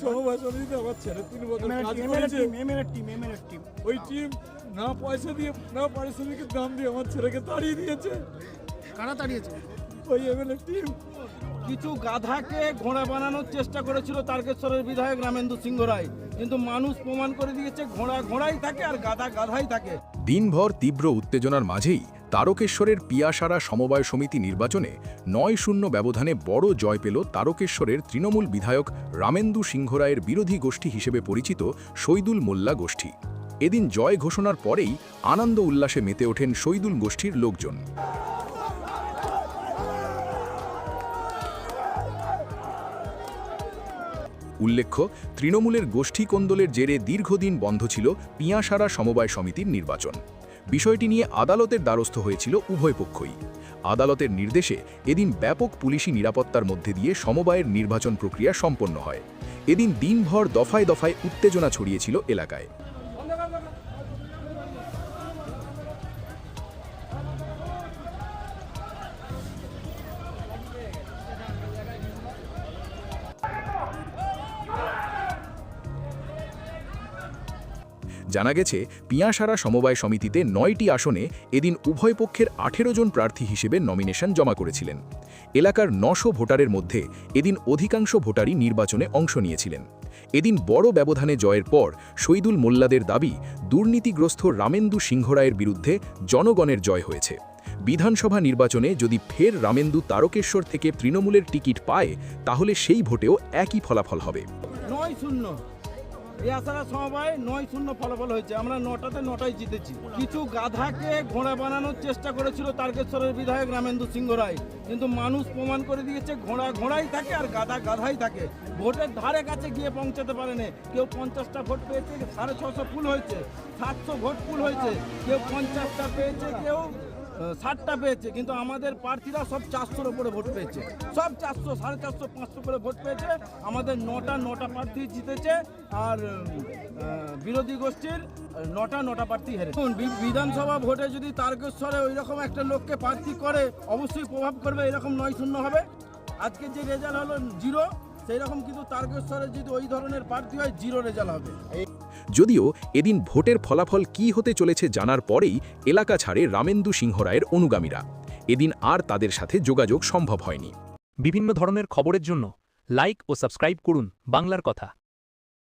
সমবায় সমিতিতে আমার ছেলে 3 বছর কাজ করেছে। ওই টিম না পয়সা দিয়ে না পারিশ্রমিকের দাম দিয়ে আমার ছেলেকে তাড়িয়ে দিয়েছে। কারা তাড়িয়েছে? ওই এমএলএ টিম। কিছু গাধাকে ঘোড়া বানানোর চেষ্টা করেছিল তারকেশ্বরের বিধায়ক রামেন্দু সিংহ রায়, কিন্তু মানুষ প্রমাণ করে দিয়েছে ঘোড়া ঘোড়াই থাকে আর গাধা গাধাই থাকে। দিনভর তীব্র উত্তেজনার মাঝেই তারকেশ্বরের পিয়াসারা সমবায় সমিতি নির্বাচনে ৯-০ ব্যবধানে বড় জয় পেল তারকেশ্বরের তৃণমূল বিধায়ক রামেন্দু সিংহ রায়ের বিরোধী গোষ্ঠী হিসেবে পরিচিত শহীদুল মোল্লা গোষ্ঠী। এদিন জয় ঘোষণার পরেই আনন্দ উল্লাসে মেতে ওঠেন শহীদুল গোষ্ঠীর লোকজন। উল্লেখ্য, তৃণমূলের গোষ্ঠী কোন্দলের জেরে দীর্ঘদিন বন্ধ ছিল পিয়াসারা সমবায় সমিতির নির্বাচন। বিষয়টি নিয়ে আদালতের দ্বারস্থ হয়েছিল উভয় পক্ষই। আদালতের নির্দেশে এদিন ব্যাপক পুলিশি নিরাপত্তার মধ্যে দিয়ে সমবায়ের নির্বাচন প্রক্রিয়া সম্পন্ন হয়। এদিন দিনভর দফায় দফায় উত্তেজনা ছড়িয়েছিল এলাকায়। জানা গেছে, পিয়াসারা সমবায় সমিতিতে ৯টি আসনে এদিন উভয় পক্ষের ১৮ জন প্রার্থী হিসেবে নমিনেশন জমা করেছিলেন। এলাকার ৯০০ ভোটারের মধ্যে এদিন অধিকাংশ ভোটারই নির্বাচনে অংশ নিয়েছিলেন। এদিন বড় ব্যবধানে জয়ের পর শহীদুল মোল্লাদের দাবি, দুর্নীতিগ্রস্ত রামেন্দু সিংহ রায়ের বিরুদ্ধে জনগণের জয় হয়েছে। বিধানসভা নির্বাচনে যদি ফের রামেন্দু তারকেশ্বর থেকে তৃণমূলের টিকিট পায়, তাহলে সেই ভোটেও একই ফলাফল হবে। ৯-০ পিয়াসারা সমবায় ৯-০ ফলাফল হয়েছে। আমরা ৯টাতে ৯টাই জিতেছি। কিছু গাধাকে ঘোড়া বানানোর চেষ্টা করেছিল তারকেশ্বরের বিধায়ক রামেন্দু সিংহ রায়, কিন্তু মানুষ প্রমাণ করে দিয়েছে ঘোড়া ঘোড়াই থাকে আর গাধা গাধাই থাকে। ভোটের ধারে কাছে গিয়ে পৌঁছাতে পারেনি। কেউ 50টা ভোট পেয়েছে, 650 ফুল হয়েছে, 700 ভোট ফুল হয়েছে, কেউ 50টা পেয়েছে, কেউ 60টা পেয়েছে, কিন্তু আমাদের প্রার্থীরা সব 400-র উপরে ভোট পেয়েছে। সব 400, 450, 500 করে ভোট পেয়েছে। আমাদের ৯টা প্রার্থী জিতেছে আর বিরোধী গোষ্ঠীর ৯টা প্রার্থী হেরেছে। বিধানসভা ভোটে যদি তারকেশ্বরে ওই রকম একটা লোককে প্রার্থী করে, অবশ্যই প্রভাব করবে। এরকম ৯-০ হবে। আজকে যে রেজাল্ট হলো 0, সেই রকম কিন্তু তারকেশ্বরে যদি ওই ধরনের প্রার্থী হয় 0 রেজাল্ট হবে। যদিও এদিন ভোটের ফলাফল কী হতে চলেছে জানার পরেই এলাকা ছাড়ে রামেন্দু সিংহ রায়ের অনুগামীরা। এদিন আর তাদের সাথে যোগাযোগ সম্ভব হয়নি। বিভিন্ন ধরনের খবরের জন্য লাইক ও সাবস্ক্রাইব করুন বাংলার কথা।